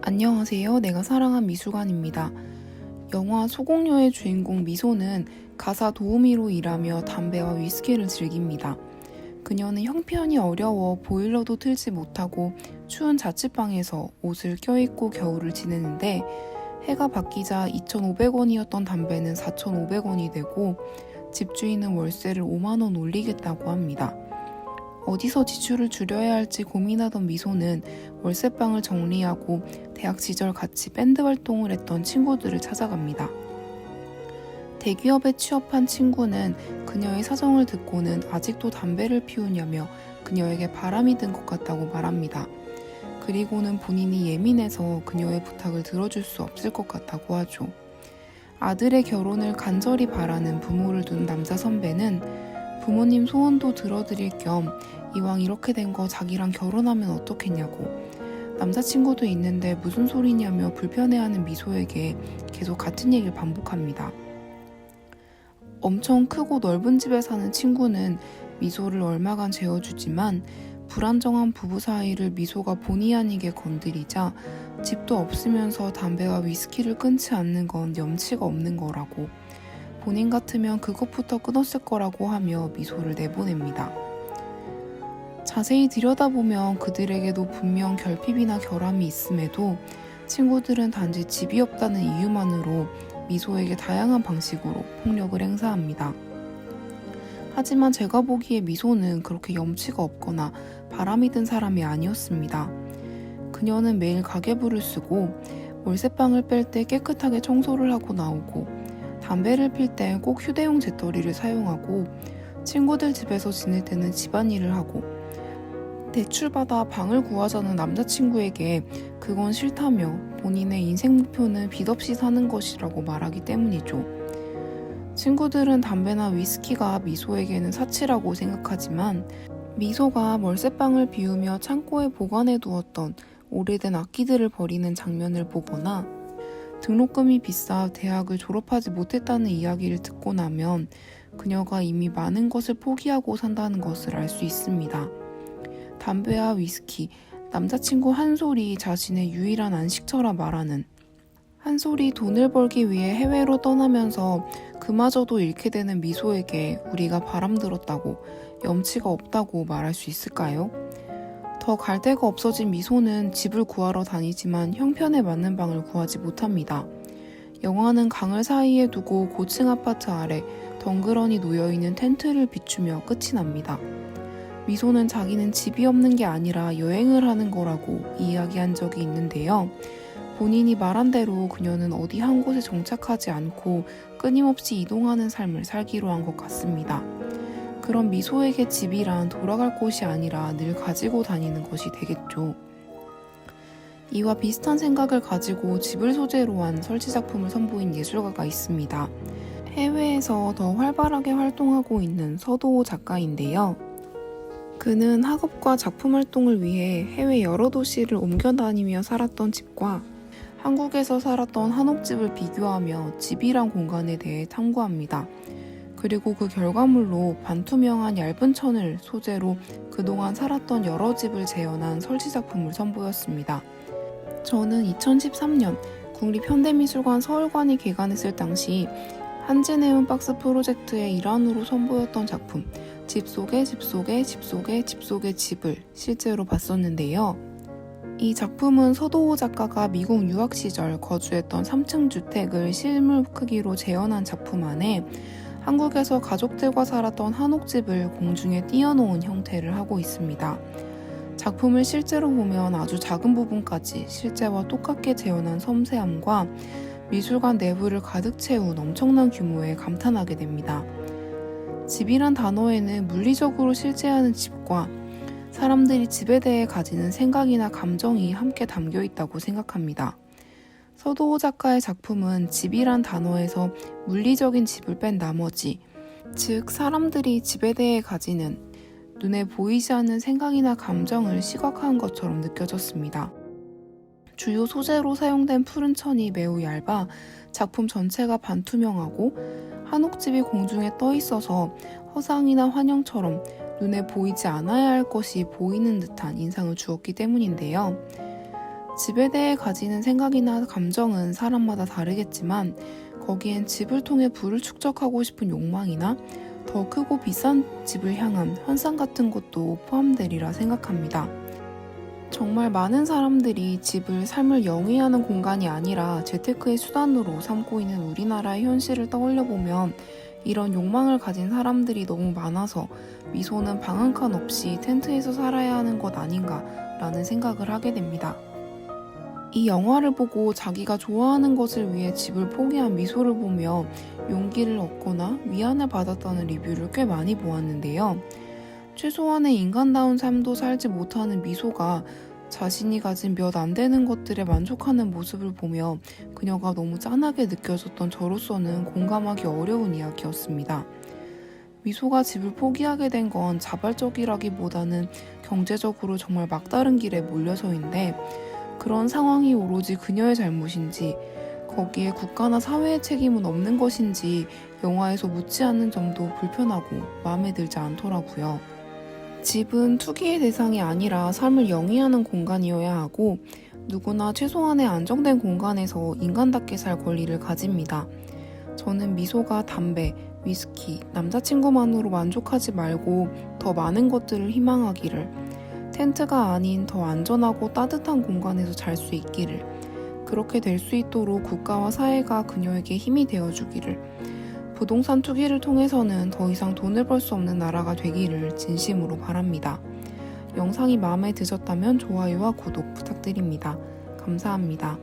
안녕하세요. 내가 사랑한 미술관입니다. 영화 소공녀의 주인공 미소는 가사 도우미로 일하며 담배와 위스키를 즐깁니다. 그녀는 형편이 어려워 보일러도 틀지 못하고 추운 자취방에서 옷을 껴입고 겨울을 지내는데 해가 바뀌자 2,500원이었던 담배는 4,500원이 되고 집주인은 월세를 5만 원 올리겠다고 합니다. 어디서 지출을 줄여야 할지 고민하던 미소는 월세방을 정리하고 대학 시절 같이 밴드 활동을 했던 친구들을 찾아갑니다. 대기업에 취업한 친구는 그녀의 사정을 듣고는 아직도 담배를 피우냐며 그녀에게 바람이 든 것 같다고 말합니다. 그리고는 본인이 예민해서 그녀의 부탁을 들어줄 수 없을 것 같다고 하죠. 아들의 결혼을 간절히 바라는 부모를 둔 남자 선배는 부모님 소원도 들어드릴 겸 이왕 이렇게 된 거 자기랑 결혼하면 어떻겠냐고, 남자친구도 있는데 무슨 소리냐며 불편해하는 미소에게 계속 같은 얘기를 반복합니다. 엄청 크고 넓은 집에 사는 친구는 미소를 얼마간 재워주지만 불안정한 부부 사이를 미소가 본의 아니게 건드리자 집도 없으면서 담배와 위스키를 끊지 않는 건 염치가 없는 거라고, 본인 같으면 그것부터 끊었을 거라고 하며 미소를 내보냅니다. 자세히 들여다보면 그들에게도 분명 결핍이나 결함이 있음에도 친구들은 단지 집이 없다는 이유만으로 미소에게 다양한 방식으로 폭력을 행사합니다. 하지만 제가 보기에 미소는 그렇게 염치가 없거나 바람이 든 사람이 아니었습니다. 그녀는 매일 가계부를 쓰고 월세방을 뺄 때 깨끗하게 청소를 하고 나오고 담배를 필 때 꼭 휴대용 재떨이를 사용하고 친구들 집에서 지낼 때는 집안일을 하고 대출받아 방을 구하자는 남자친구에게 그건 싫다며 본인의 인생 목표는 빚 없이 사는 것이라고 말하기 때문이죠. 친구들은 담배나 위스키가 미소에게는 사치라고 생각하지만 미소가 월세방을 비우며 창고에 보관해 두었던 오래된 악기들을 버리는 장면을 보거나 등록금이 비싸 대학을 졸업하지 못했다는 이야기를 듣고 나면 그녀가 이미 많은 것을 포기하고 산다는 것을 알 수 있습니다. 담배와 위스키, 남자친구 한솔이 자신의 유일한 안식처라 말하는, 한솔이 돈을 벌기 위해 해외로 떠나면서 그마저도 잃게 되는 미소에게 우리가 바람들었다고, 염치가 없다고 말할 수 있을까요? 더 갈 데가 없어진 미소는 집을 구하러 다니지만 형편에 맞는 방을 구하지 못합니다. 영화는 강을 사이에 두고 고층 아파트 아래 덩그러니 놓여있는 텐트를 비추며 끝이 납니다. 미소는 자기는 집이 없는 게 아니라 여행을 하는 거라고 이야기한 적이 있는데요. 본인이 말한 대로 그녀는 어디 한 곳에 정착하지 않고 끊임없이 이동하는 삶을 살기로 한 것 같습니다. 그럼 미소에게 집이란 돌아갈 곳이 아니라 늘 가지고 다니는 것이 되겠죠. 이와 비슷한 생각을 가지고 집을 소재로 한 설치 작품을 선보인 예술가가 있습니다. 해외에서 더 활발하게 활동하고 있는 서도호 작가인데요. 그는 학업과 작품 활동을 위해 해외 여러 도시를 옮겨 다니며 살았던 집과 한국에서 살았던 한옥집을 비교하며 집이란 공간에 대해 탐구합니다. 그리고 그 결과물로 반투명한 얇은 천을 소재로 그동안 살았던 여러 집을 재현한 설치 작품을 선보였습니다. 저는 2013년 국립현대미술관 서울관이 개관했을 당시 한진해운 박스 프로젝트의 일환으로 선보였던 작품 집 속의 집 속의 집 속의 집 속의 집을 실제로 봤었는데요. 이 작품은 서도호 작가가 미국 유학 시절 거주했던 3층 주택을 실물 크기로 재현한 작품 안에 한국에서 가족들과 살았던 한옥집을 공중에 띄워놓은 형태를 하고 있습니다. 작품을 실제로 보면 아주 작은 부분까지 실제와 똑같게 재현한 섬세함과 미술관 내부를 가득 채운 엄청난 규모에 감탄하게 됩니다. 집이란 단어에는 물리적으로 실제하는 집과 사람들이 집에 대해 가지는 생각이나 감정이 함께 담겨 있다고 생각합니다. 서도호 작가의 작품은 집이란 단어에서 물리적인 집을 뺀 나머지, 즉 사람들이 집에 대해 가지는 눈에 보이지 않는 생각이나 감정을 시각화한 것처럼 느껴졌습니다. 주요 소재로 사용된 푸른 천이 매우 얇아 작품 전체가 반투명하고 한옥집이 공중에 떠 있어서 허상이나 환영처럼 눈에 보이지 않아야 할 것이 보이는 듯한 인상을 주었기 때문인데요. 집에 대해 가지는 생각이나 감정은 사람마다 다르겠지만 거기엔 집을 통해 부를 축적하고 싶은 욕망이나 더 크고 비싼 집을 향한 환상 같은 것도 포함되리라 생각합니다. 정말 많은 사람들이 집을 삶을 영위하는 공간이 아니라 재테크의 수단으로 삼고 있는 우리나라의 현실을 떠올려 보면 이런 욕망을 가진 사람들이 너무 많아서 미소는 방 한 칸 없이 텐트에서 살아야 하는 것 아닌가라는 생각을 하게 됩니다. 이 영화를 보고 자기가 좋아하는 것을 위해 집을 포기한 미소를 보며 용기를 얻거나 위안을 받았다는 리뷰를 꽤 많이 보았는데요. 최소한의 인간다운 삶도 살지 못하는 미소가 자신이 가진 몇 안 되는 것들에 만족하는 모습을 보며 그녀가 너무 짠하게 느껴졌던 저로서는 공감하기 어려운 이야기였습니다. 미소가 집을 포기하게 된 건 자발적이라기보다는 경제적으로 정말 막다른 길에 몰려서인데 그런 상황이 오로지 그녀의 잘못인지 거기에 국가나 사회의 책임은 없는 것인지 영화에서 묻지 않는 점도 불편하고 마음에 들지 않더라고요. 집은 투기의 대상이 아니라 삶을 영위하는 공간이어야 하고 누구나 최소한의 안정된 공간에서 인간답게 살 권리를 가집니다. 저는 미소가 담배, 위스키, 남자친구만으로 만족하지 말고 더 많은 것들을 희망하기를, 텐트가 아닌 더 안전하고 따뜻한 공간에서 잘 수 있기를, 그렇게 될 수 있도록 국가와 사회가 그녀에게 힘이 되어주기를, 부동산 투기를 통해서는 더 이상 돈을 벌 수 없는 나라가 되기를 진심으로 바랍니다. 영상이 마음에 드셨다면 좋아요와 구독 부탁드립니다. 감사합니다.